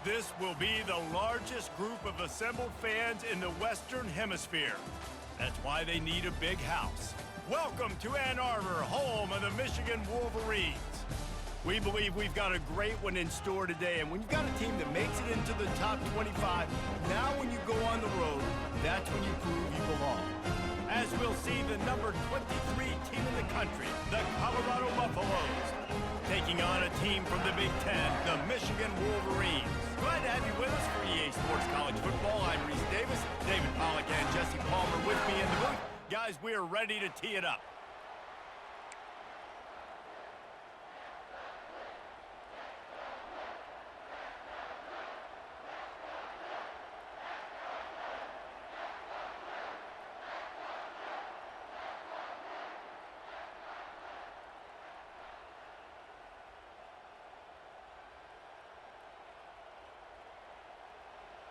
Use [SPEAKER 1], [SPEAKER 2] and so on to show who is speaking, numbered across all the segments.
[SPEAKER 1] This will be the largest group of assembled fans in the Western Hemisphere. That's why they need a big house. Welcome to Ann Arbor, home of the Michigan Wolverines. We believe we've got a great one in store today, and when you've got a team that makes it into the top 25, now when you go on the road, that's when you prove you belong. As we'll see the number 23 team in the country, the Colorado Buffaloes, taking on a team from the Big Ten, the Michigan Wolverines. Glad to have you with us for EA Sports College Football. I'm Reese Davis, David Pollack and Jesse Palmer with me in the booth. Guys, we are ready to tee it up.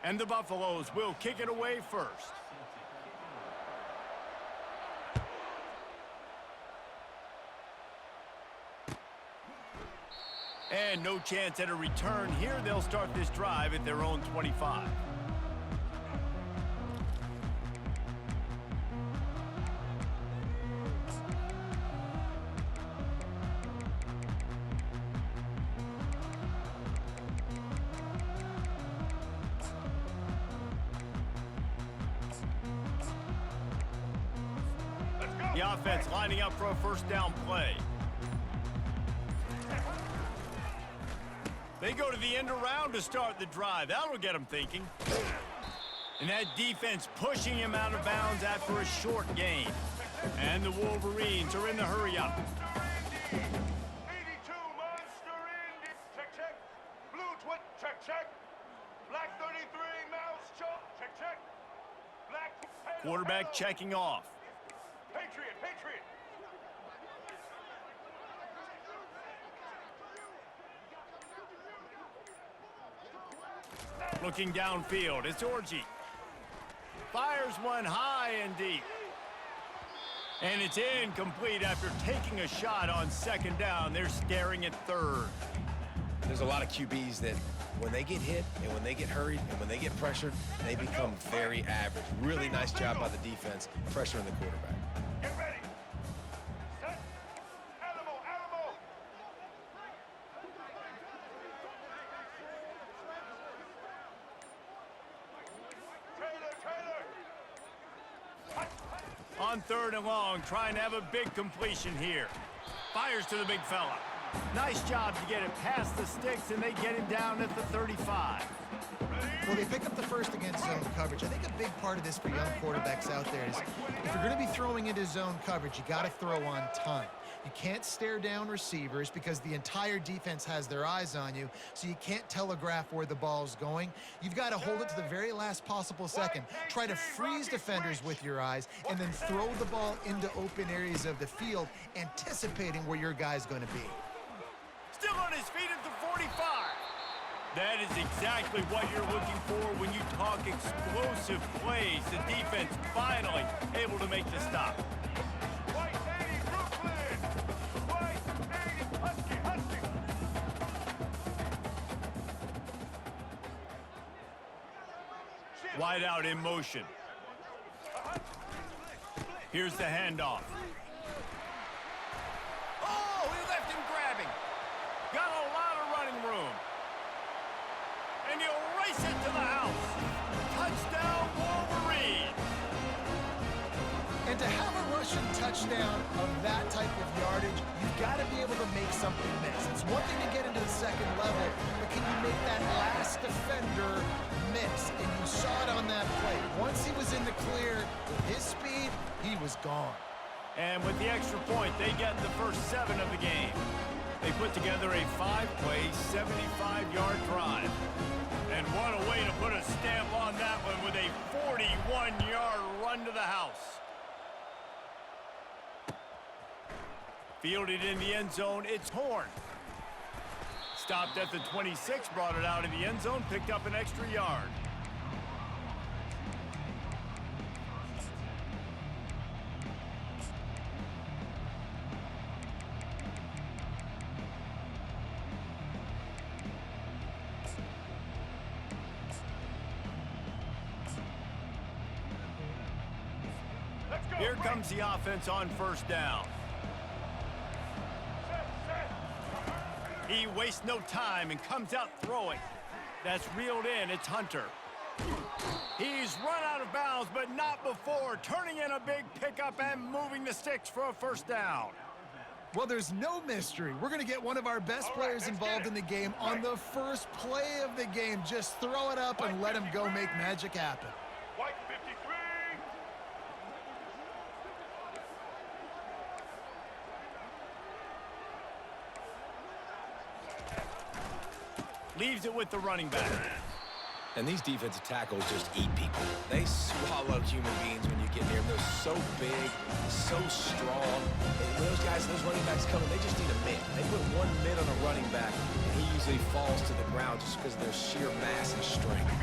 [SPEAKER 1] And the Buffaloes will kick it away first. And no chance at a return here. They'll start this drive at their own 25. The offense lining up for a first down play. They go to the end around to start the drive. That'll get them thinking. And that defense pushing him out of bounds after a short gain. And the Wolverines are in the hurry up.
[SPEAKER 2] 82 Monster Indy. Check, check. Blue twit. Check, check. Black 33 Mouse Chop. Check, check. Black
[SPEAKER 1] Quarterback checking off.
[SPEAKER 2] Patriot, Patriot.
[SPEAKER 1] Looking downfield, it's Orji. Fires one high and deep. And it's incomplete after taking a shot on second down. They're staring at third.
[SPEAKER 3] There's a lot of QBs that when they get hit and when they get hurried and when they get pressured, they become very average. Really nice job by the defense pressuring the quarterback.
[SPEAKER 2] Get ready. Set. Animal, animal. Trailer, trailer.
[SPEAKER 1] On third and long, trying to have a big completion here. Fires to the big fella. Nice job to get it past the sticks, and they get him down at the 35.
[SPEAKER 4] Well, they pick up the first against zone coverage. I think a big part of this for young quarterbacks out there is if you're going to be throwing into zone coverage, you got to throw on time. You can't stare down receivers because the entire defense has their eyes on you, so you can't telegraph where the ball's going. You've got to hold it to the very last possible second. Try to freeze defenders with your eyes and then throw the ball into open areas of the field, anticipating where your guy's going to be.
[SPEAKER 1] Still on his feet at the 45. That is exactly what you're looking for when you talk explosive plays. The defense finally able to make the stop.
[SPEAKER 2] White 80, Brooklyn. White 80, Husky, Husky.
[SPEAKER 1] Wide out in motion. Here's the handoff. Oh, he left him grabbing. Got a lot of running room. And he'll race it to the house. Touchdown, Wolverines.
[SPEAKER 4] And to have a rushing touchdown of that type of yardage, you've got to be able to make something miss. It's one thing to get into the second level, but can you make that last defender miss? And you saw it on that play. Once he was in the clear with his speed, he was gone.
[SPEAKER 1] And with the extra point, they get the first 7 of the game. They put together a 5-play, 75-yard drive. And what a way to put a stamp on that one with a 41-yard run to the house. Fielded in the end zone, it's Horn. Stopped at the 26, brought it out in the end zone, picked up an extra yard. Here comes the offense on first down. He wastes no time and comes out throwing. That's reeled in. It's Hunter. He's run out of bounds, but not before turning in a big pickup and moving the sticks for a first down.
[SPEAKER 4] Well, there's no mystery. We're going to get one of our best players involved in the game on the first play of the game. Just throw it up and let him go make magic happen.
[SPEAKER 2] White 53.
[SPEAKER 1] Leaves it with the running back.
[SPEAKER 3] And these defensive tackles just eat people. They swallow human beings when you get near them. They're so big, so strong. And those guys, those running backs coming, they just need a mitt. They put one mitt on a running back, and he usually falls to the ground just because of their sheer mass and strength.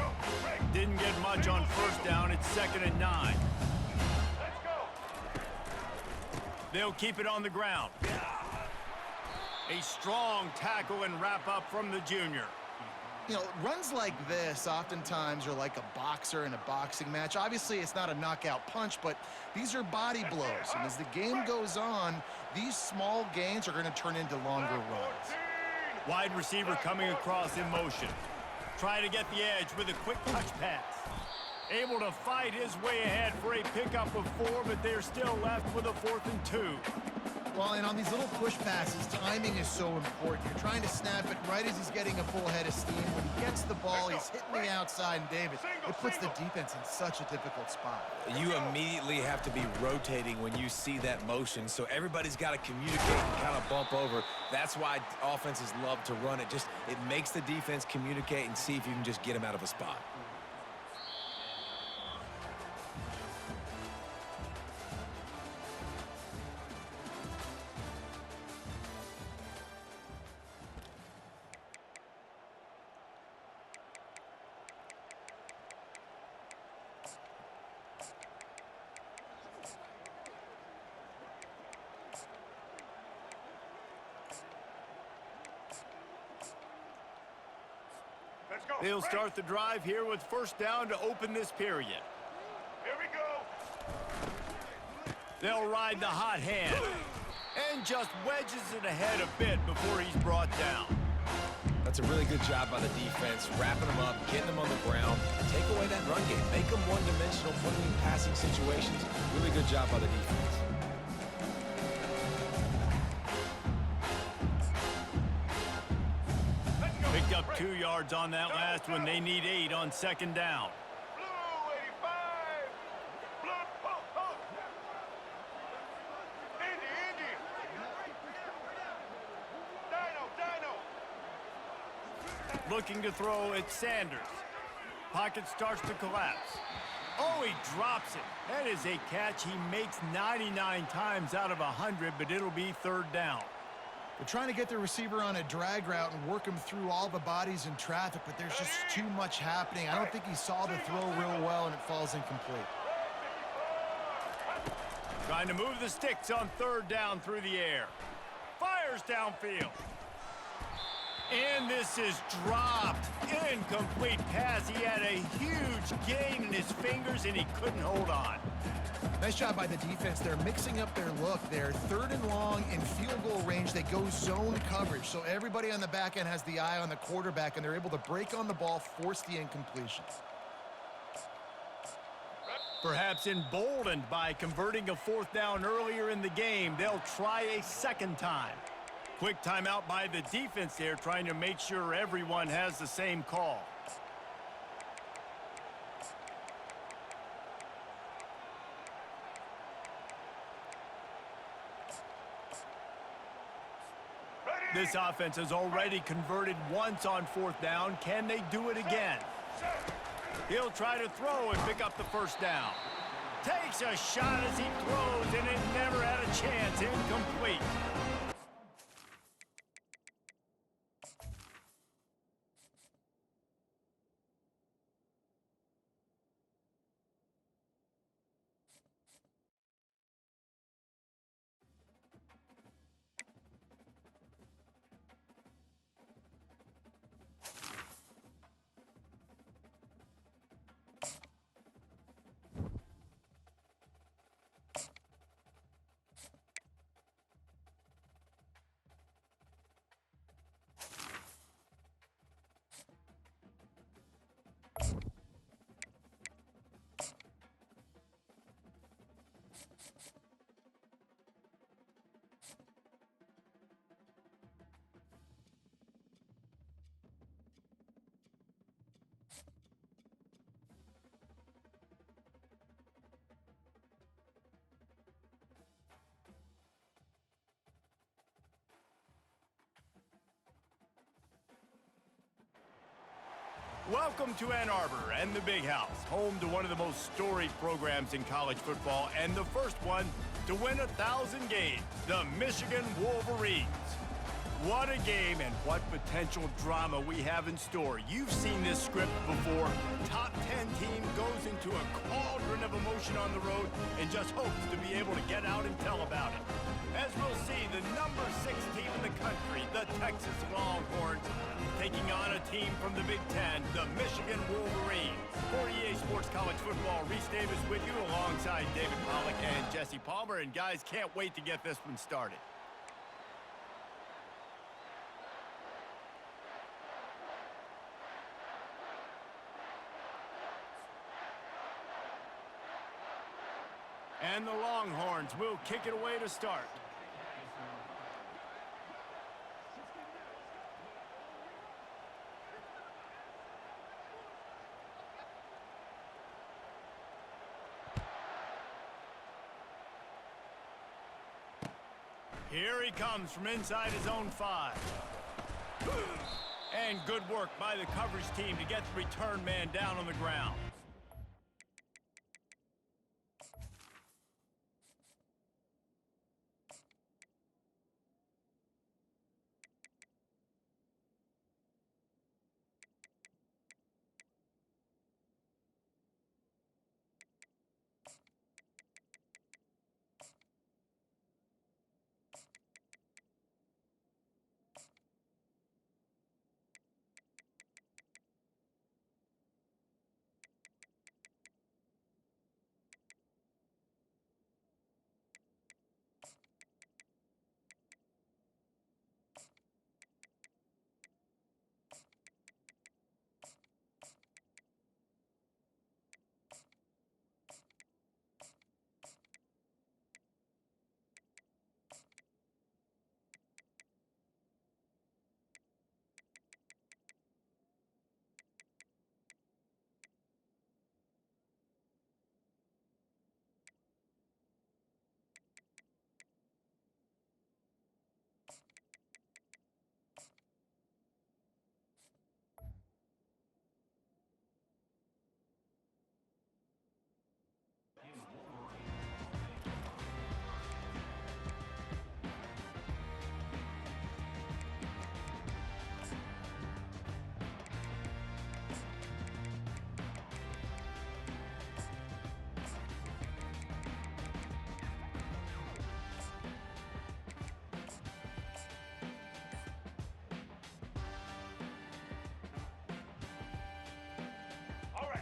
[SPEAKER 1] Didn't get much on first down. It's 2nd and 9.
[SPEAKER 2] Let's go.
[SPEAKER 1] They'll keep it on the ground. A strong tackle and wrap up from the junior.
[SPEAKER 4] You know, runs like this oftentimes are like a boxer in a boxing match. Obviously, it's not a knockout punch, but these are body blows. And as the game goes on, these small gains are going to turn into longer runs.
[SPEAKER 1] Wide receiver coming across in motion. Trying to get the edge with a quick touch pass. Able to fight his way ahead for a pickup of 4, but they're still left with a 4th and 2.
[SPEAKER 4] Well, and on these little push passes, timing is so important. You're trying to snap it right as he's getting a full head of steam. When he gets the ball, he's hitting the outside, and David, it puts the defense in such a difficult spot.
[SPEAKER 3] You immediately have to be rotating when you see that motion, so everybody's got to communicate and kind of bump over. That's why offenses love to run it. It makes the defense communicate and see if you can just get him out of a spot.
[SPEAKER 2] Let's go.
[SPEAKER 1] They'll start the drive here with first down to open this period.
[SPEAKER 2] Here we go.
[SPEAKER 1] They'll ride the hot hand and just wedges it ahead a bit before he's brought down.
[SPEAKER 3] That's a really good job by the defense, wrapping them up, getting them on the ground. Take away that run game. Make them one-dimensional, put them in passing situations. Really good job by the defense.
[SPEAKER 1] Picked up 2 yards on that last one. They need 8 on 2nd down.
[SPEAKER 2] Blue 85. Blue, oh. Indy. Dino.
[SPEAKER 1] Looking to throw at Sanders. Pocket starts to collapse. Oh, he drops it. That is a catch he makes 99 times out of 100, but it'll be 3rd down.
[SPEAKER 4] They're trying to get the receiver on a drag route and work him through all the bodies in traffic, but there's just too much happening. I don't think he saw the throw real well, and it falls incomplete.
[SPEAKER 1] Trying to move the sticks on 3rd down through the air. Fires downfield. And this is dropped. Incomplete pass. He had a huge gain in his fingers, and he couldn't hold on.
[SPEAKER 4] Nice job by the defense. They're mixing up their look. They're 3rd and long in field goal range. They go zone coverage, so everybody on the back end has the eye on the quarterback, and they're able to break on the ball, force the incompletions.
[SPEAKER 1] Perhaps emboldened by converting a 4th down earlier in the game, they'll try a 2nd time. Quick timeout by the defense there, trying to make sure everyone has the same call. This offense has already converted once on 4th down. Can they do it again? He'll try to throw and pick up the first down. Takes a shot as he throws, and it never had a chance. Incomplete. Welcome to Ann Arbor and the Big House, home to one of the most storied programs in college football and the first one to win 1,000 games, the Michigan Wolverines. What a game and what potential drama we have in store. You've seen this script before. Top 10 team goes into a cauldron of emotion on the road and just hopes to be able to get out and tell about it. As we'll see, the number 6 team in the country, the Texas Longhorns, taking on a team from the Big Ten, the Michigan Wolverines. For EA Sports College Football, Reese Davis with you alongside David Pollack and Jesse Palmer. And guys, can't wait to get this one started. And the Longhorns will kick it away to start. Here he comes from inside his own 5. And good work by the coverage team to get the return man down on the ground.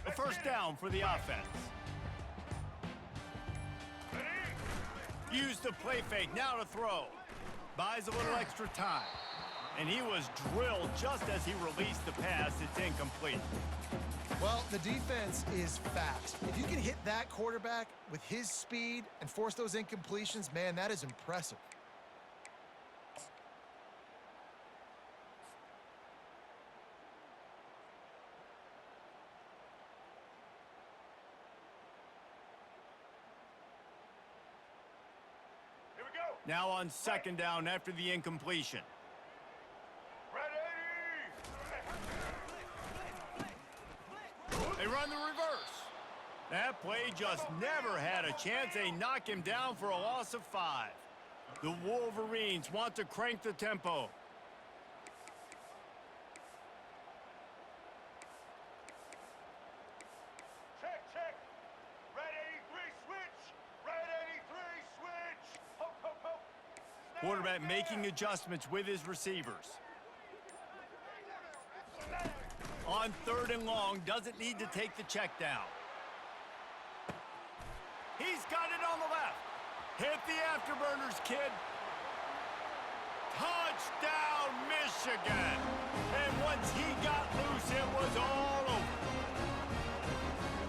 [SPEAKER 1] A first down for the offense. Use the play fake, now to throw. Buys a little extra time. And he was drilled just as he released the pass. It's incomplete.
[SPEAKER 4] Well, the defense is fast. If you can hit that quarterback with his speed and force those incompletions, man, that is impressive.
[SPEAKER 1] Now on second down after the incompletion. They run the reverse. That play just never had a chance. They knock him down for a loss of 5. The Wolverines want to crank the tempo.
[SPEAKER 2] Check. Red 83, switch. Red 83, switch. Ho.
[SPEAKER 1] Quarterback making adjustments with his receivers. On third and long, doesn't need to take the check down. He's got it on the left. Hit the afterburners, kid. Touchdown, Michigan. And once he got loose, it was all over.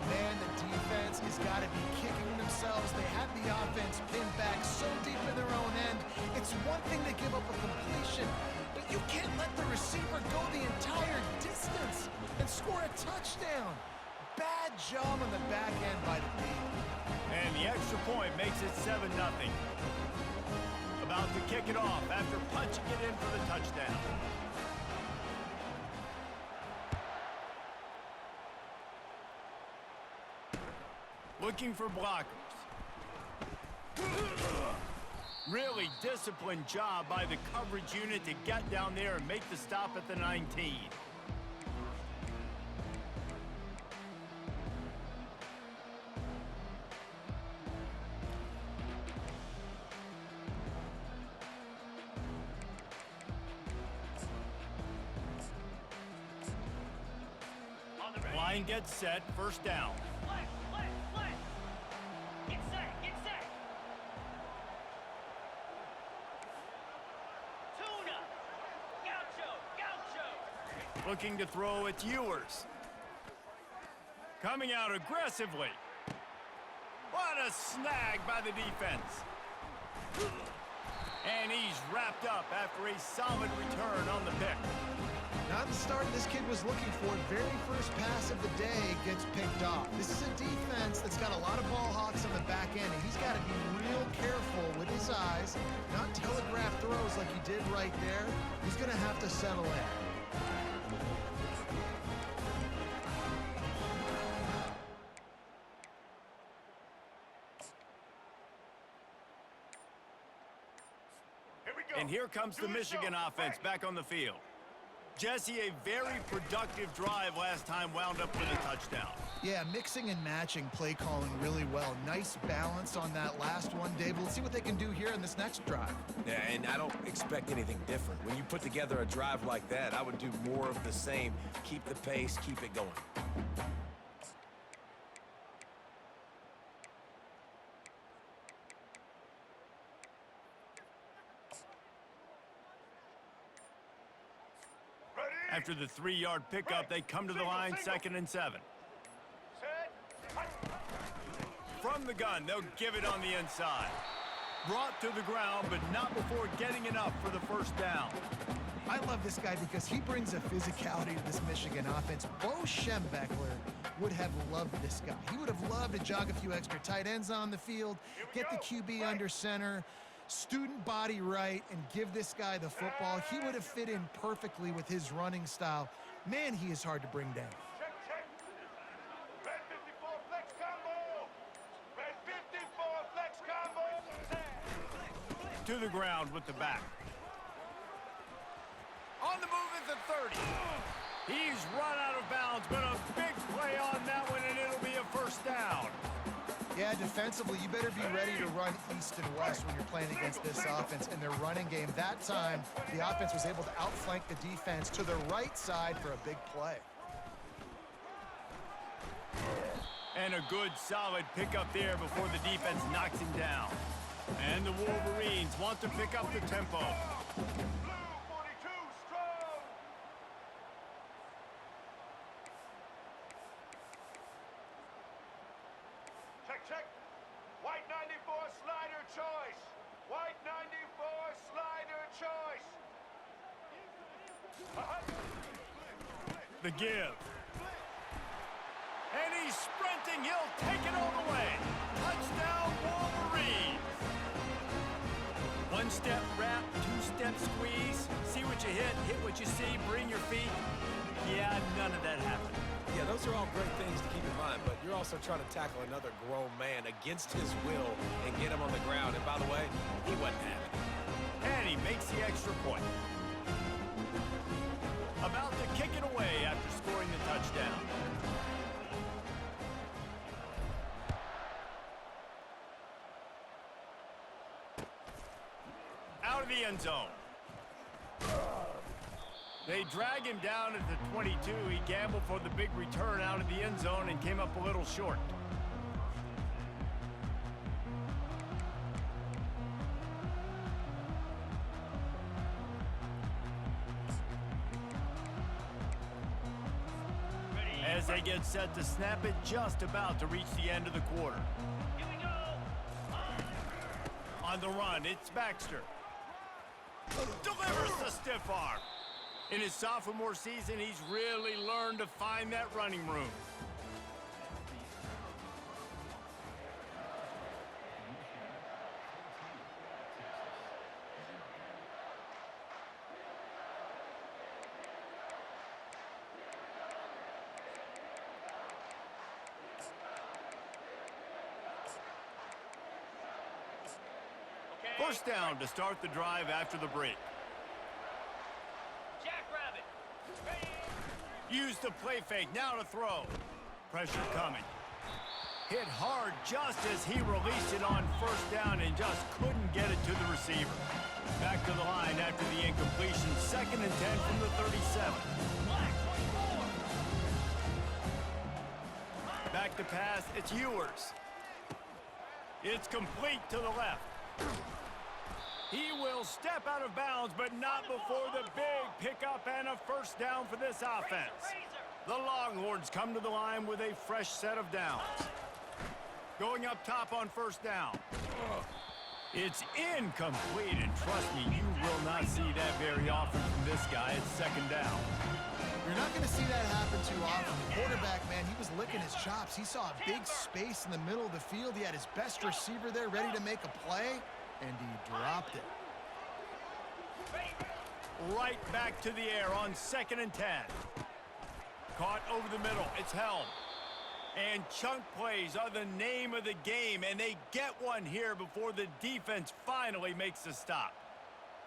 [SPEAKER 4] Man, the defense has got to be kicking themselves. They had the offense pinned back so deep in their own end. It's one thing to give up a completion, but you can't let the receiver go the entire distance and score a touchdown. Bad job on the back end by the team.
[SPEAKER 1] And the extra point makes it 7-0. About to kick it off after punching it in for the touchdown. Looking for blockers. Really disciplined job by the coverage unit to get down there and make the stop at the 19. Line gets set, first down.
[SPEAKER 5] Get set. Tuna. Gaucho.
[SPEAKER 1] Looking to throw, it's Ewers. Coming out aggressively. What a snag by the defense. And he's wrapped up after a solid return on the pick.
[SPEAKER 4] Not the start this kid was looking for. Very first pass of the day gets picked off. This is a defense that's got a lot of ball hawks on the back end, and he's got to be real careful with his eyes, not telegraph throws like he did right there. He's going to have to settle in.
[SPEAKER 1] And here comes the Michigan offense back on the field. Jesse, a very productive drive last time, wound up with a touchdown.
[SPEAKER 4] Yeah, mixing and matching play calling really well. Nice balance on that last one, Dave. Let's see what they can do here in this next drive.
[SPEAKER 3] Yeah, and I don't expect anything different. When you put together a drive like that, I would do more of the same. Keep the pace, keep it going.
[SPEAKER 1] After the 3-yard pickup, they come to the line, 2nd and 7. From the gun, they'll give it on the inside. Brought to the ground, but not before getting enough for the first down.
[SPEAKER 4] I love this guy because he brings a physicality to this Michigan offense. Bo Schembechler would have loved this guy. He would have loved to jog a few extra tight ends on the field, get the QB under center, student body right, and give this guy the football. He would have fit in perfectly with his running style. Man, he is hard to bring down.
[SPEAKER 2] Check. Red 54 flex combo. Red 54 flex combo.
[SPEAKER 1] To the ground with the back. On the move at the 30. He's run out of bounds, but a big play on that one, and it'll be a first down.
[SPEAKER 4] Yeah, defensively, you better be ready to run east and west when you're playing against this offense. In their running game, that time, the offense was able to outflank the defense to the right side for a big play.
[SPEAKER 1] And a good, solid pickup there before the defense knocks him down. And the Wolverines want to pick up the tempo.
[SPEAKER 2] Blue 42 strong. Check. White 94 slider choice. White 94 slider choice.
[SPEAKER 1] The give. And he's sprinting. He'll take it all the way. Touchdown, Wolverines. One-step wrap, two-step squeeze. See what you hit what you see, bring your feet. Yeah, none of that happened.
[SPEAKER 3] Yeah, those are all great things to keep in mind, but you're also trying to tackle another grown man against his will and get him on the ground. And by the way, he wasn't having it.
[SPEAKER 1] And he makes the extra point. About to kick it away after scoring the touchdown. Out of the end zone. They drag him down at the 22. He gambled for the big return out of the end zone and came up a little short. As they get set to snap it, just about to reach the end of the quarter.
[SPEAKER 5] Here we go.
[SPEAKER 1] On the run, it's Baxter. Delivers the stiff arm. In his sophomore season, he's really learned to find that running room. First down to start the drive after the break.
[SPEAKER 5] Jackrabbit. Ready.
[SPEAKER 1] Use the play fake, now to throw. Pressure coming. Hit hard just as he released it on first down and just couldn't get it to the receiver. Back to the line after the incompletion. 2nd and 10 from the 37.
[SPEAKER 5] Black 24.
[SPEAKER 1] Back to pass, it's Ewers. It's complete to the left. He will step out of bounds, but not before the big pickup and a first down for this offense. The Longhorns come to the line with a fresh set of downs. Going up top on first down. It's incomplete, and trust me, you will not see that very often from this guy. It's 2nd down.
[SPEAKER 4] You're not going to see that happen too often. The quarterback, man, he was licking his chops. He saw a big space in the middle of the field. He had his best receiver there ready to make a play, and he dropped it.
[SPEAKER 1] Right back to the air on 2nd and 10. Caught over the middle. It's held. And chunk plays are the name of the game, and they get one here before the defense finally makes the stop.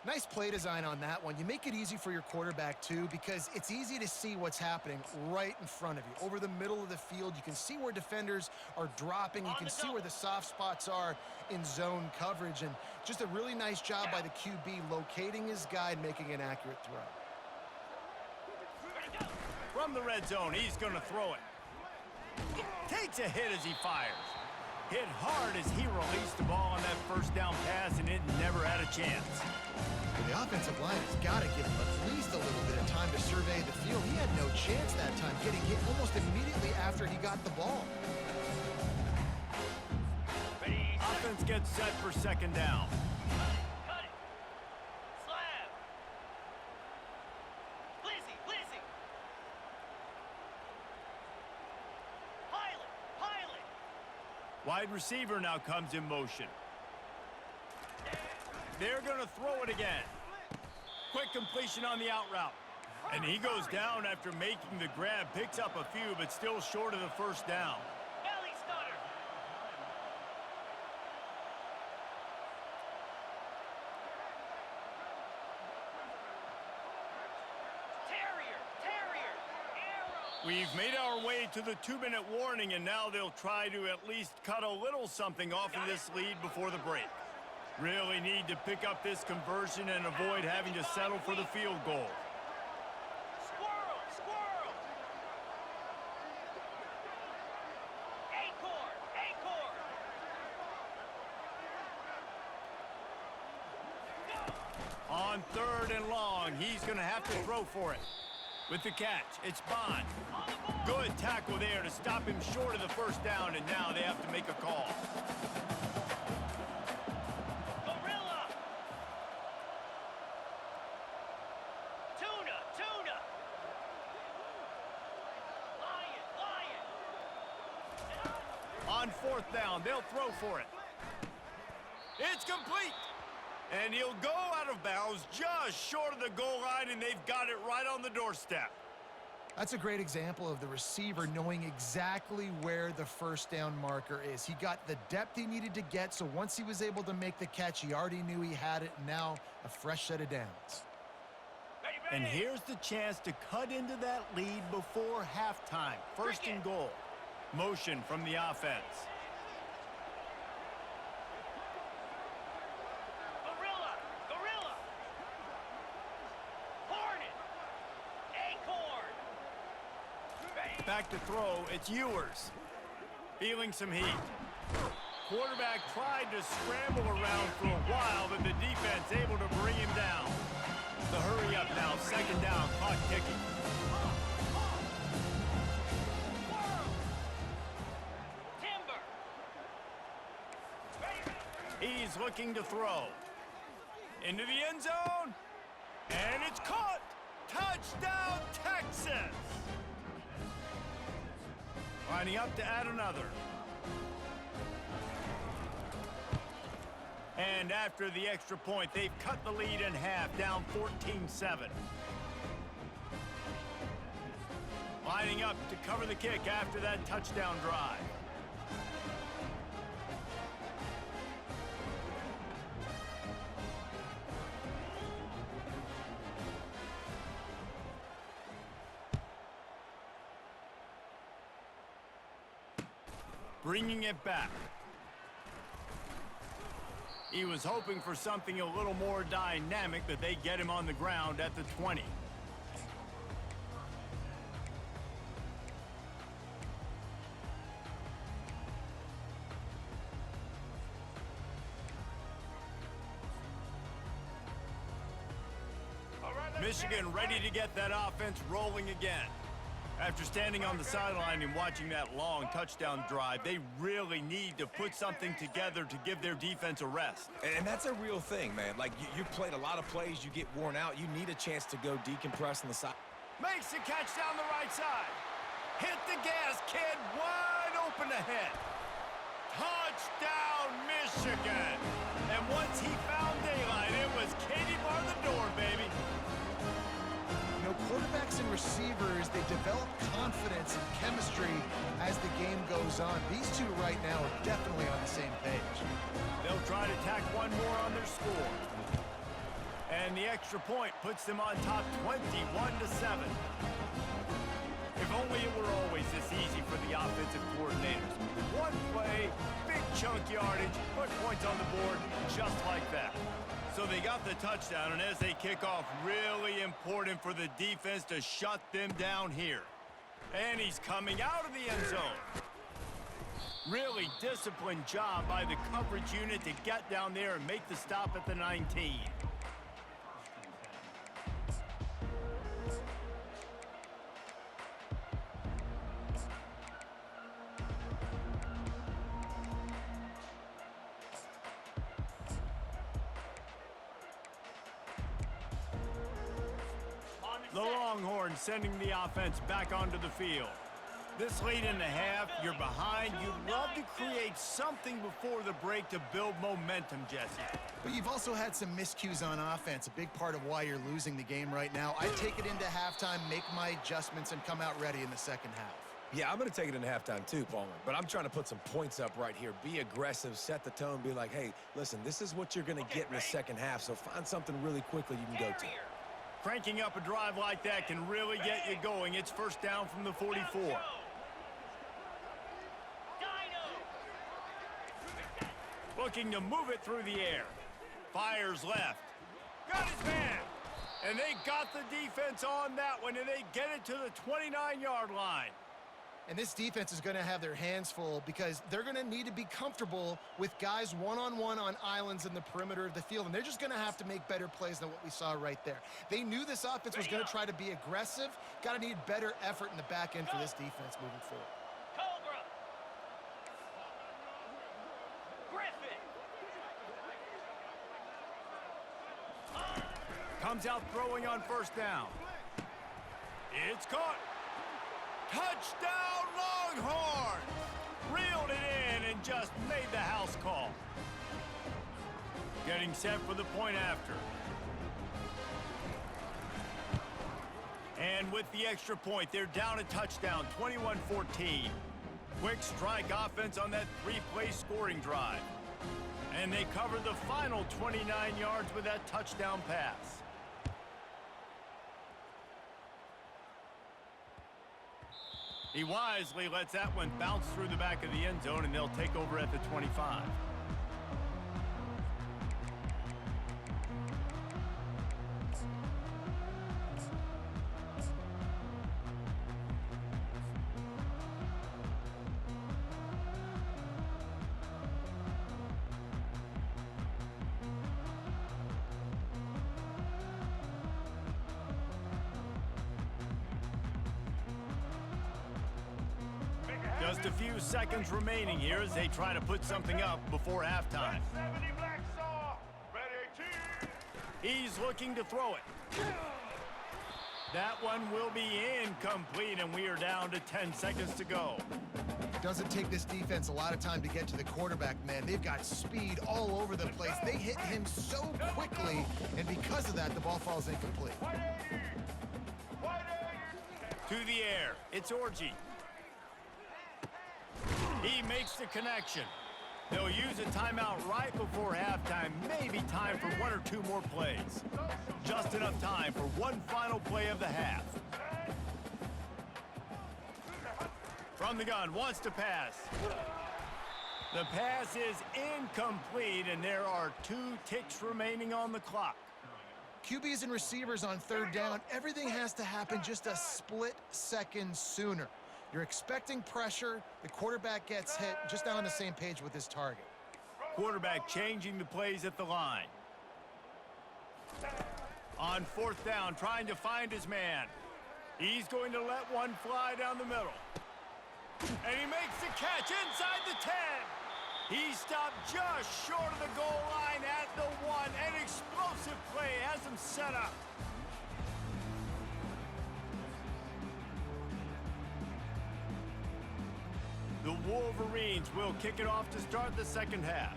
[SPEAKER 4] Nice play design on that one. You make it easy for your quarterback, too, because it's easy to see what's happening right in front of you. Over the middle of the field, you can see where defenders are dropping. You can see where the soft spots are in zone coverage. And just a really nice job by the QB locating his guy and making an accurate throw.
[SPEAKER 1] From the red zone, he's going to throw it. Takes a hit as he fires. Hit hard as he released the ball on that first down pass, and it never had a chance.
[SPEAKER 4] Well, the offensive line has got to give him at least a little bit of time to survey the field. He had no chance that time, getting hit almost immediately after he got the ball.
[SPEAKER 5] Ready.
[SPEAKER 1] Offense gets set for 2nd down.
[SPEAKER 5] Cut it. Slab. Blizzy. Blizzy. Pilot. Pilot.
[SPEAKER 1] Wide receiver now comes in motion. They're going to throw it again. Quick completion on the out route. And he goes down after making the grab. Picks up a few, but still short of the first down.
[SPEAKER 5] Belly stutter. Terrier. Terrier. Arrow.
[SPEAKER 1] We've made our way to the 2-minute warning, and now they'll try to at least cut a little something off of this lead before the break. Really need to pick up this conversion and avoid having to settle for the field goal.
[SPEAKER 5] Squirrel. Squirrel. Acorn. Acorn.
[SPEAKER 1] On 3rd and long, he's going to have to throw for it. With the catch, it's Bond. Good tackle there to stop him short of the first down, and now they have to make a call.
[SPEAKER 5] Gorilla. Tuna. Tuna. Lion. Lion.
[SPEAKER 1] On 4th down, they'll throw for it. It's complete. And he'll go out of bounds just short of the goal line, and they've got it right on the doorstep.
[SPEAKER 4] That's a great example of the receiver knowing exactly where the first down marker is. He got the depth he needed to get, so once he was able to make the catch, he already knew he had it. Now a fresh set of downs.
[SPEAKER 5] Ready.
[SPEAKER 1] And here's the chance to cut into that lead before halftime. 1st and goal. Motion from the offense.
[SPEAKER 5] Gorilla. Gorilla. Hornet. Acorn. Ready.
[SPEAKER 1] Back to throw, it's Ewers. Feeling some heat. Quarterback tried to scramble around for a while, but the defense able to bring him down. The hurry up now, 2nd down, clock ticking.
[SPEAKER 5] Timber.
[SPEAKER 1] He's looking to throw. Into the end zone. And it's caught. Touchdown, Texas. Lining up to add another. And after the extra point, they've cut the lead in half, down 14-7. Lining up to cover the kick after that touchdown drive. bringing it back. He was hoping for something a little more dynamic, but they get him on the ground at the 20. Michigan ready to get that offense rolling again. After standing on the sideline and watching that long touchdown drive, they really need to put something together to give their defense a rest.
[SPEAKER 3] And that's a real thing, man. Like, you played a lot of plays, you get worn out, you need a chance to go decompress on the side.
[SPEAKER 1] Makes the catch down the right side. Hit the gas, kid. Wide open ahead. Touchdown, Michigan. And once he found daylight, it was Katie bar the door, baby.
[SPEAKER 4] You know, quarterbacks and receivers, they develop confidence and chemistry as the game goes on. These two right now are definitely on the same page.
[SPEAKER 1] They'll try to tack one more on their score. And the extra point puts them on top 21-7. If only it were always this easy for the offensive coordinators. One play, big chunk yardage, put points on the board just like that. So they got the touchdown, and as they kick off, really important for the defense to shut them down here. And he's coming out of the end zone. Really disciplined job by the coverage unit to get down there and make the stop at the 19. The Longhorns sending the offense back onto the field. This late in the half, you're behind. You'd love to create something before the break to build momentum, Jesse.
[SPEAKER 4] But you've also had some miscues on offense, a big part of why you're losing the game right now. I take it into halftime, make my adjustments, and come out ready in the second half.
[SPEAKER 3] Yeah, I'm going to take it into halftime too, Palmer. But I'm trying to put some points up right here. Be aggressive, set the tone, be like, hey, listen, this is what you're going to get in the second half, so find something really quickly you can go to.
[SPEAKER 1] Cranking up a drive like that can really get you going. It's first down from the 44. Looking to move it through the air. Fires left. Got his man. And they got the defense on that one, and they get it to the 29-yard line.
[SPEAKER 4] And this defense is going to have their hands full because they're going to need to be comfortable with guys one-on-one on islands in the perimeter of the field. And they're just going to have to make better plays than what we saw right there. They knew this offense was going to try to be aggressive. Got to need better effort in the back end for this defense moving forward.
[SPEAKER 5] Cobra. Griffin.
[SPEAKER 1] Comes out throwing on first down. It's caught. Touchdown, Longhorns! Reeled it in and just made the house call. Getting set for the point after. And with the extra point, they're down a touchdown, 21-14. Quick strike offense on that three-play scoring drive. And they cover the final 29 yards with that touchdown pass. He wisely lets that one bounce through the back of the end zone, and they'll take over at the 25. Just a few seconds remaining here as they try to put something up before halftime.
[SPEAKER 2] 70 Blacksaw. Ready,
[SPEAKER 1] He's looking to throw it. That one will be incomplete, and we are down to 10 seconds to go.
[SPEAKER 4] Doesn't take this defense a lot of time to get to the quarterback, man. They've got speed all over the place. They hit him so quickly, and because of that, the ball falls incomplete.
[SPEAKER 1] To the air, it's Orji. He makes the connection. They'll use a timeout right before halftime. Maybe time for one or two more plays. Just enough time for one final play of the half. From the gun, wants to pass. The pass is incomplete, and there are 2 ticks remaining on the clock.
[SPEAKER 4] QBs and receivers on third down, everything has to happen just a split second sooner. You're expecting pressure, the quarterback gets hit, just not on the same page with his target.
[SPEAKER 1] Quarterback changing the plays at the line. On fourth down, trying to find his man. He's going to let one fly down the middle. And he makes the catch inside the 10. He stopped just short of the goal line at the 1. An explosive play has him set up. The Wolverines will kick it off to start the second half.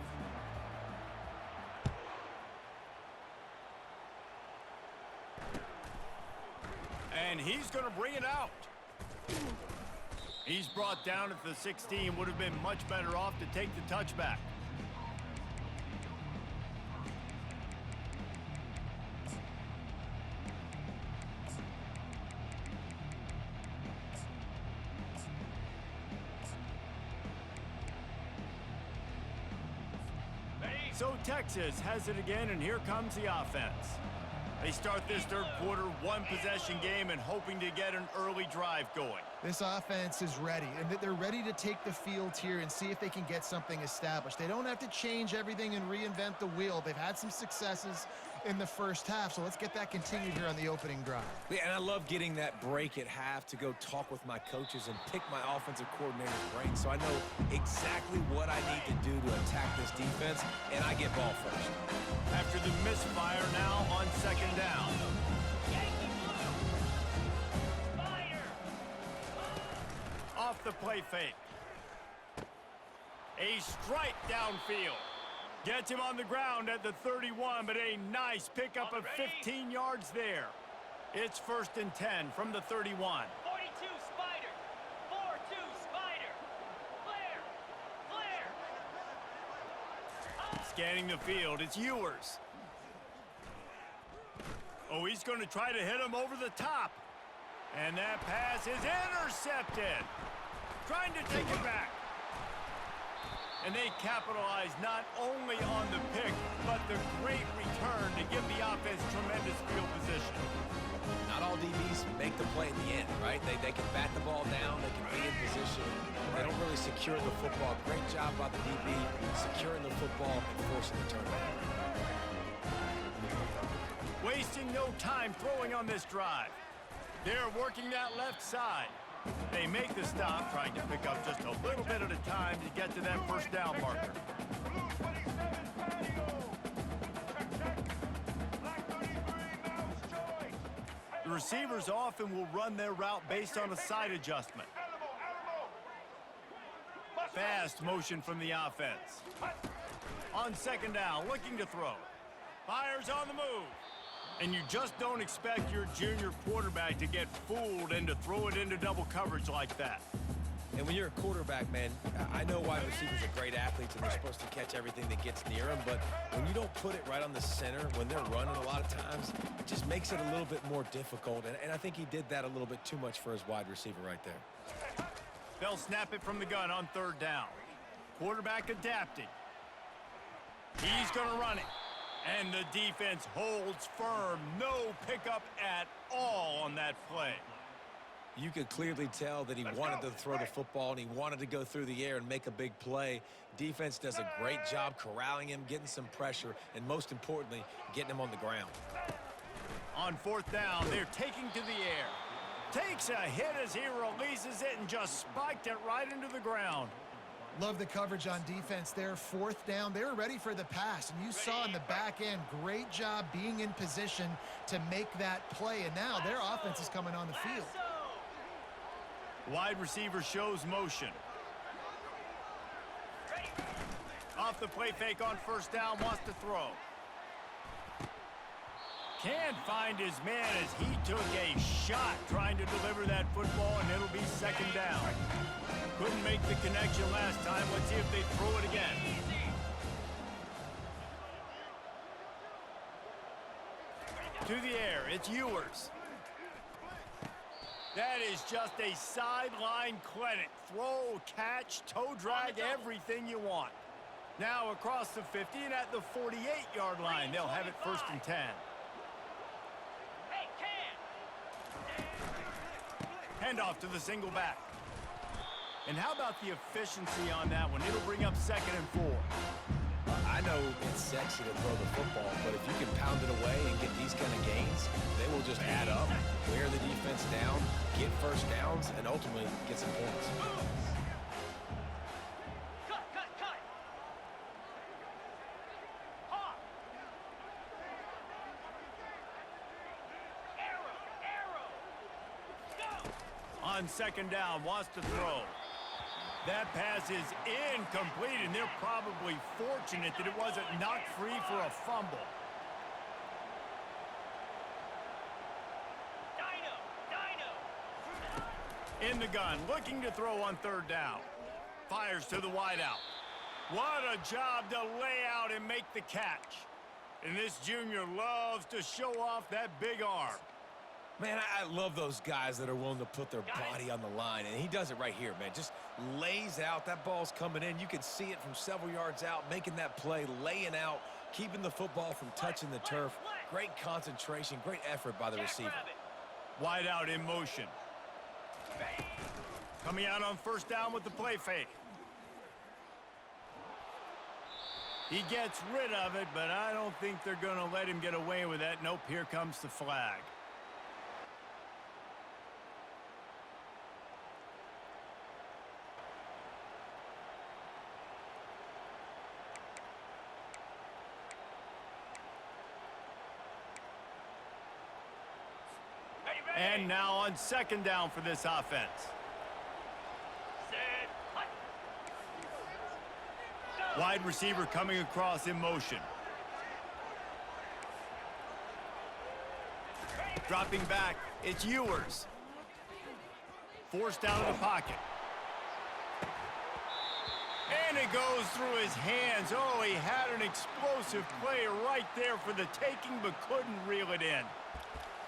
[SPEAKER 1] And he's going to bring it out. He's brought down at the 16. Would have been much better off to take the touchback. So Texas has it again, and here comes the offense. They start this third quarter, one-possession game, and hoping to get an early drive going.
[SPEAKER 4] This offense is ready, and they're ready to take the field here and see if they can get something established. They don't have to change everything and reinvent the wheel. They've had some successes in the first half, so let's get that continued here on the opening drive.
[SPEAKER 3] Yeah, and I love getting that break at half to go talk with my coaches and pick my offensive coordinator's brain so I know exactly what I need to do to attack this defense, and I get ball first.
[SPEAKER 1] After the misfire now on second down.
[SPEAKER 5] Yankee Blue. Fire.
[SPEAKER 1] Off the play fake. A strike downfield. Gets him on the ground at the 31, but a nice pickup of 15 yards there. It's 1st and 10 from the 31.
[SPEAKER 5] 42 Spider. 4-2 Spider. Flare. Flare.
[SPEAKER 1] Scanning the field, it's Ewers. Oh, he's going to try to hit him over the top. And that pass is intercepted. Trying to take it back. And they capitalize not only on the pick, but the great return to give the offense tremendous field position.
[SPEAKER 3] Not all DBs make the play at the end, right? They can bat the ball down, they can be in position. They don't really secure the football. Great job by the DB securing the football and forcing the turnover.
[SPEAKER 1] Wasting no time throwing on this drive. They're working that left side. They make the stop, trying to pick up just a little bit at a time to get to that first down marker.
[SPEAKER 2] Blue 27 patio. Check. Black 33 mouse choice.
[SPEAKER 1] The receivers often will run their route based on a side adjustment. Fast motion from the offense. On second down, looking to throw. Fires on the move. And you just don't expect your junior quarterback to get fooled and to throw it into double coverage like that.
[SPEAKER 3] And when you're a quarterback, man, I know wide receivers are great athletes and they're supposed to catch everything that gets near them, but when you don't put it right on the center, when they're running a lot of times, it just makes it a little bit more difficult. And I think he did that a little bit too much for his wide receiver right there.
[SPEAKER 1] They'll snap it from the gun on third down. Quarterback adapting. He's going to run it. And the defense holds firm. No pickup at all on that play.
[SPEAKER 3] You could clearly tell that he wanted to throw the football and he wanted to go through the air and make a big play. Defense does a great job corralling him, getting some pressure, and most importantly, getting him on the ground.
[SPEAKER 1] On fourth down, they're taking to the air. Takes a hit as he releases it and just spiked it right into the ground.
[SPEAKER 4] Love the coverage on defense there. Fourth down, they were ready for the pass, and you saw in the back end, great job being in position to make that play, and now their offense is coming on the field.
[SPEAKER 1] Wide receiver shows motion. Off the play fake on first down, wants to throw. Can't find his man as he took a shot trying to deliver that football, and it'll be second down. Couldn't make the connection last time. Let's see if they throw it again. To the air, it's Ewers. That is just a sideline clinic. Throw, catch, toe drag, everything you want. Now across the 50 and at the 48-yard line, they'll have it 1st and 10.
[SPEAKER 5] Hey, Cam!
[SPEAKER 1] Handoff to the single back. And how about the efficiency on that one? It'll bring up 2nd and 4.
[SPEAKER 3] I know it's sexy to throw the football, but if you can pound it away and get these kind of gains, they will just add up, wear the defense down, get first downs, and ultimately get some points.
[SPEAKER 5] Cut, cut, cut! Hawk! Arrow, arrow! Go!
[SPEAKER 1] On 2nd down, wants to throw. That pass is incomplete, and they're probably fortunate that it wasn't knocked free for a fumble.
[SPEAKER 5] Dino!
[SPEAKER 1] In the gun, looking to throw on 3rd down. Fires to the wideout. What a job to lay out and make the catch. And this junior loves to show off that big arm.
[SPEAKER 3] Man, I love those guys that are willing to put their body on the line, and he does it right here, man. Just lays out. That ball's coming in. You can see it from several yards out, making that play, laying out, keeping the football from touching the turf. Great concentration, great effort by the receiver.
[SPEAKER 1] Wideout in motion. Coming out on 1st down with the play fake. He gets rid of it, but I don't think they're going to let him get away with that. Nope, here comes the flag. And now on 2nd down for this offense.
[SPEAKER 5] Set, hut. Go!
[SPEAKER 1] Wide receiver coming across in motion. Dropping back, it's Ewers. Forced out of the pocket. And it goes through his hands. Oh, he had an explosive play right there for the taking, but couldn't reel it in.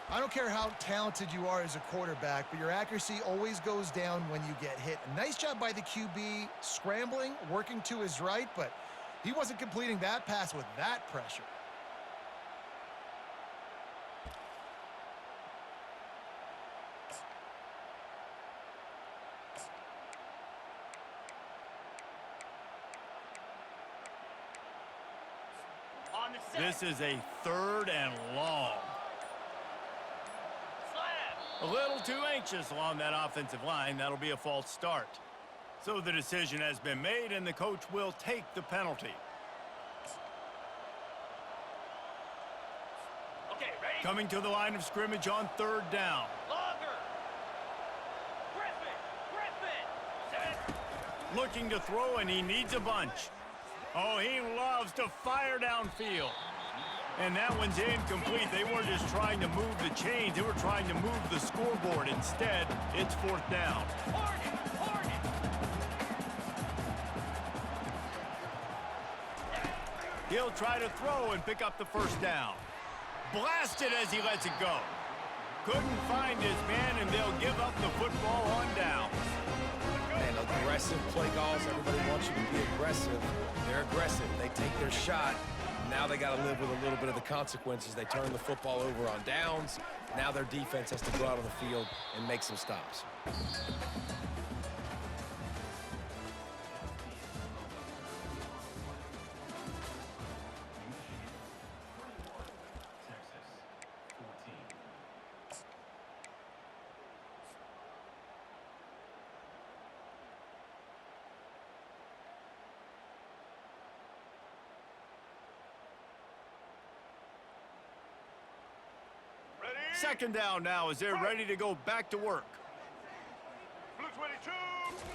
[SPEAKER 4] I don't care how talented you are as a quarterback, but your accuracy always goes down when you get hit. A nice job by the QB, scrambling, working to his right, but he wasn't completing that pass with that pressure.
[SPEAKER 5] On the set.
[SPEAKER 1] This is a 3rd and long.
[SPEAKER 5] Slab.
[SPEAKER 1] A little too anxious along that offensive line. That'll be a false start. So the decision has been made, and the coach will take the penalty.
[SPEAKER 5] Okay, ready?
[SPEAKER 1] Coming to the line of scrimmage on 3rd down.
[SPEAKER 5] Longer. Griffin. Set.
[SPEAKER 1] Looking to throw, and he needs a bunch. Oh, he loves to fire downfield. And that one's incomplete. They weren't just trying to move the chains. They were trying to move the scoreboard. Instead, it's 4th down.
[SPEAKER 5] Hornet. Hornet.
[SPEAKER 1] He'll try to throw and pick up the 1st down. Blasted as he lets it go. Couldn't find his man, and they'll give up the football on downs.
[SPEAKER 3] And aggressive play calls. Everybody wants you to be aggressive. They're aggressive. They take their shot. Now they got to live with a little bit of the consequences. They turn the football over on downs. Now their defense has to go out on the field and make some stops.
[SPEAKER 2] Ready?
[SPEAKER 1] 2nd down now as they're ready to go back to work.
[SPEAKER 2] Blue 22,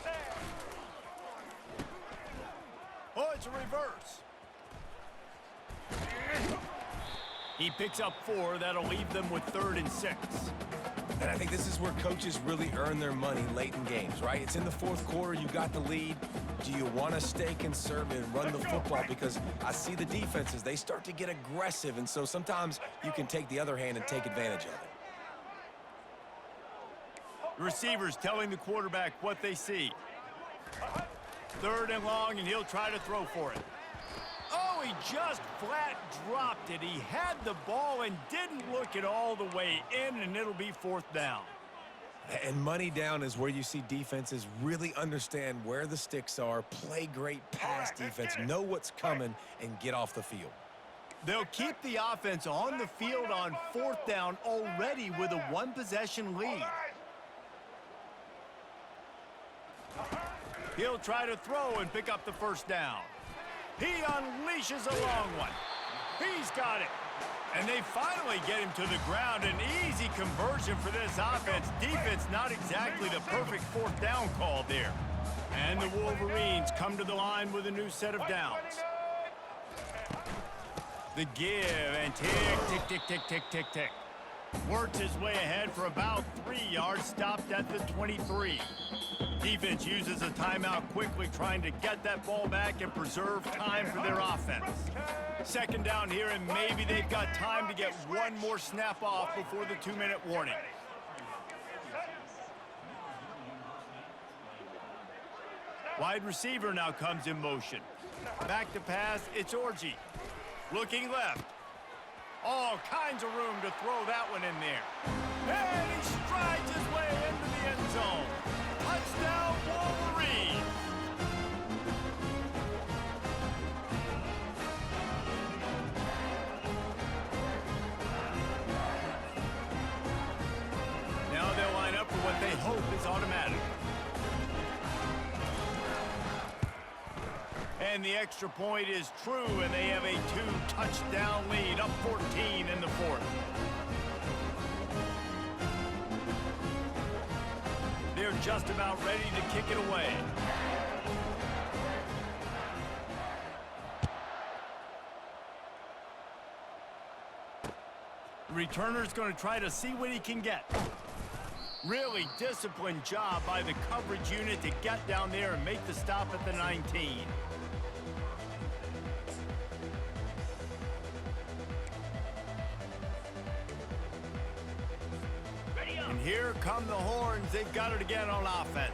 [SPEAKER 2] set.
[SPEAKER 1] Oh, it's a reverse. He picks up 4. That'll leave them with 3rd and 6.
[SPEAKER 3] And I think this is where coaches really earn their money late in games, right? It's in the 4th quarter. You got the lead. Do you want to stay conservative and run the football? Because I see the defenses, they start to get aggressive, and so sometimes you can take the other hand and take advantage of it.
[SPEAKER 1] The receiver's telling the quarterback what they see. 3rd and long, and he'll try to throw for it. Oh, he just flat dropped it. He had the ball and didn't look it all the way in, and it'll be 4th down.
[SPEAKER 3] And money down is where you see defenses really understand where the sticks are, play great pass defense, know what's coming, and get off the field.
[SPEAKER 1] They'll keep the offense on the field on 4th down already with a 1-possession lead. He'll try to throw and pick up the 1st down. He unleashes a long one. He's got it. And they finally get him to the ground. An easy conversion for this offense. Defense not exactly the perfect 4th down call there. And the Wolverines come to the line with a new set of downs. The give and tick, tick, tick, tick, tick, tick, tick. Works his way ahead for about 3 yards, stopped at the 23. Defense uses a timeout quickly, trying to get that ball back and preserve time for their offense. 2nd down here, and maybe they've got time to get one more snap off before the 2-minute warning. Wide receiver now comes in motion. Back to pass, it's Orji. Looking left. All kinds of room to throw that one in there. And he strides his way into the end zone. Touchdown, Wolverines! Now they'll line up for what they hope is automatic. And the extra point is true, and they have a 2-touchdown lead, up 14 in the 4th. They're just about ready to kick it away. The returner's going to try to see what he can get. Really disciplined job by the coverage unit to get down there and make the stop at the 19. And here come the horns. They've got it again on offense.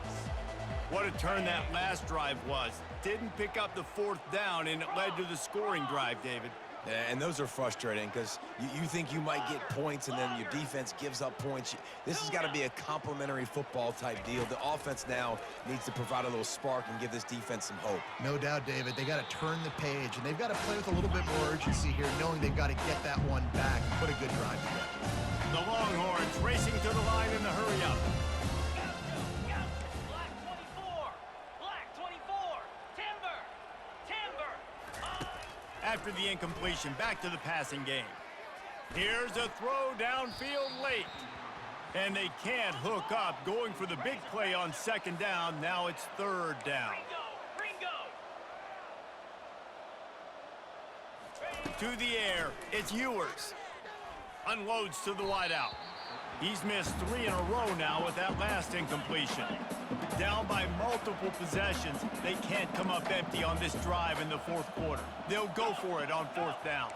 [SPEAKER 1] What a turn that last drive was. Didn't pick up the 4th down, and it led to the scoring drive, David.
[SPEAKER 3] And those are frustrating because you think you might get points and then your defense gives up points. This has got to be a complimentary football type deal. The offense now needs to provide a little spark and give this defense some hope.
[SPEAKER 4] No doubt, David. They got to turn the page, and they've got to play with a little bit more urgency here, knowing they've got to get that one back and put a good drive together.
[SPEAKER 1] The Longhorns racing to the line in the hurry up.
[SPEAKER 5] Black 24. Black 24. Timber.
[SPEAKER 1] After the incompletion, back to the passing game. Here's a throw downfield late. And they can't hook up, going for the big play on 2nd down. Now it's 3rd down. To the air, it's Ewers. Unloads to the wideout. He's missed 3 in a row now with that last incompletion. Down by multiple possessions, they can't come up empty on this drive in the 4th quarter. They'll go for it on 4th down.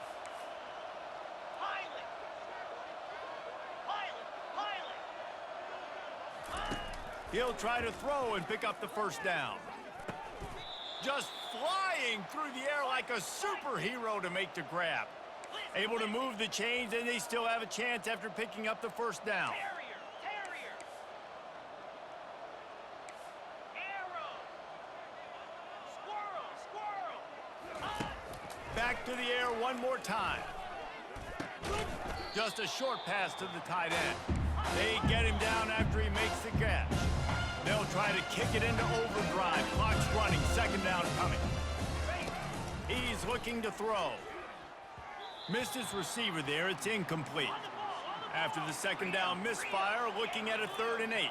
[SPEAKER 1] He'll try to throw and pick up the 1st down. Just flying through the air like a superhero to make the grab. Able to move the chains, and they still have a chance after picking up the 1st down. Back to the air one more time. Just a short pass to the tight end. They get him down after he makes the catch. They'll try to kick it into overdrive. Clock's running, 2nd down coming. He's looking to throw. Missed his receiver there, it's incomplete. After the 2nd down misfire, looking at a 3rd and 8.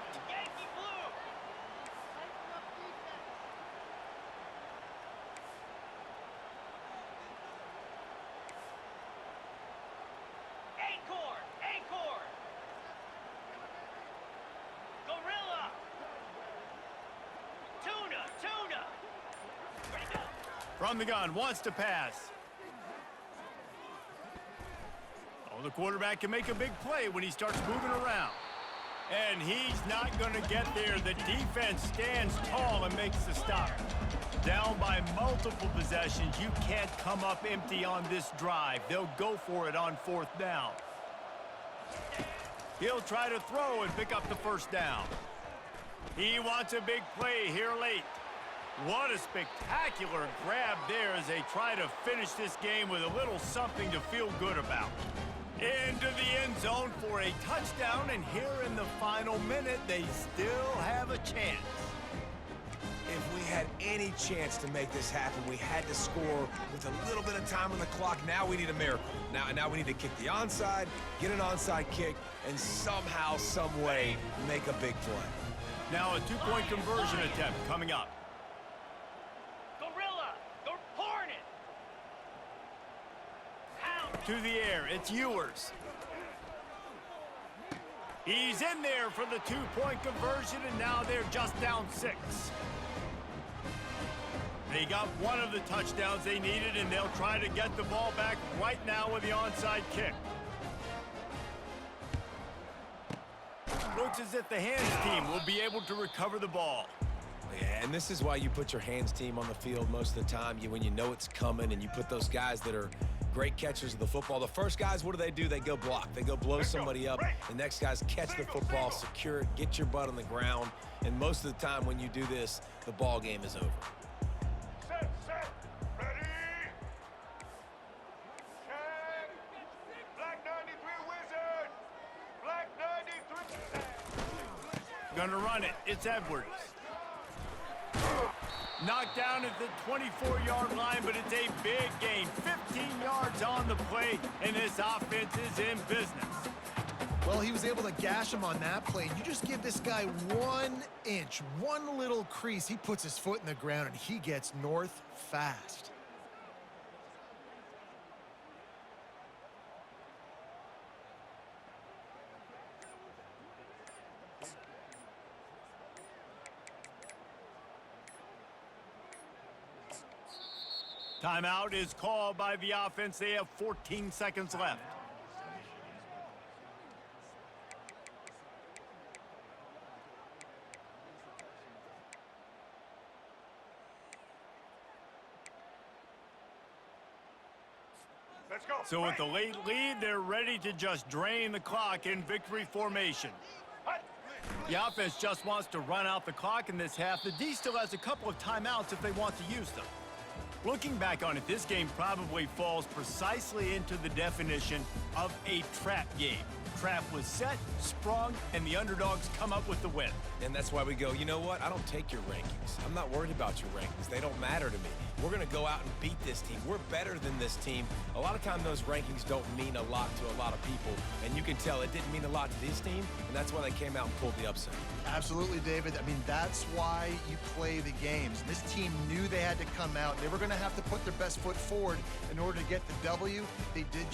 [SPEAKER 1] From the gun, wants to pass. Oh, the quarterback can make a big play when he starts moving around. And he's not going to get there. The defense stands tall and makes the stop. Down by multiple possessions, you can't come up empty on this drive. They'll go for it on 4th down. He'll try to throw and pick up the first down. He wants a big play here late. What a spectacular grab there as they try to finish this game with a little something to feel good about. Into the end zone for a touchdown, and here in the final minute, they still have a chance.
[SPEAKER 3] If we had any chance to make this happen, we had to score with a little bit of time on the clock. Now we need a miracle. Now we need to kick the onside, get an onside kick, and somehow, some way, make a big play.
[SPEAKER 1] Now a 2-point conversion attempt coming up.
[SPEAKER 5] Gorilla, go Hornet. Pound.
[SPEAKER 1] To the air, it's Ewers. He's in there for the 2-point conversion, and now they're just down 6. They got one of the touchdowns they needed, and they'll try to get the ball back right now with the onside kick. Looks as if the hands team will be able to recover the ball.
[SPEAKER 3] Yeah, and this is why you put your hands team on the field most of the time. When you know it's coming, and you put those guys that are great catchers of the football. The first guys, what do? They go block. They go blow somebody up. The next guys catch the football, secure it, get your butt on the ground. And most of the time when you do this, the ball game is over.
[SPEAKER 2] Set, ready. Check. Black 93 Wizard. Black 93.
[SPEAKER 1] Gonna run it. It's Edwards. Knocked down at the 24-yard line, but it's a big gain. 15 yards on the play, and this offense is in business.
[SPEAKER 4] Well, he was able to gash him on that play. You just give this guy 1 inch, one little crease, he puts his foot in the ground, and he gets north fast.
[SPEAKER 1] Timeout is called by the offense. They have 14 seconds left.
[SPEAKER 2] Let's go.
[SPEAKER 1] So with the late lead, they're ready to just drain the clock in victory formation. The offense just wants to run out the clock in this half. The D still has a couple of timeouts if they want to use them. Looking back on it, this game probably falls precisely into the definition of a trap game. Trap was set, sprung, and the underdogs come up with the win.
[SPEAKER 3] And that's why we go, you know what? I don't take your rankings. I'm not worried about your rankings. They don't matter to me. We're going to go out and beat this team. We're better than this team. A lot of times those rankings don't mean a lot to a lot of people. And you can tell it didn't mean a lot to this team, and that's why they came out and pulled the upset.
[SPEAKER 4] Absolutely, David. I mean, that's why you play the games. This team knew they had to come out. They were going to have to put their best foot forward in order to get the W. They did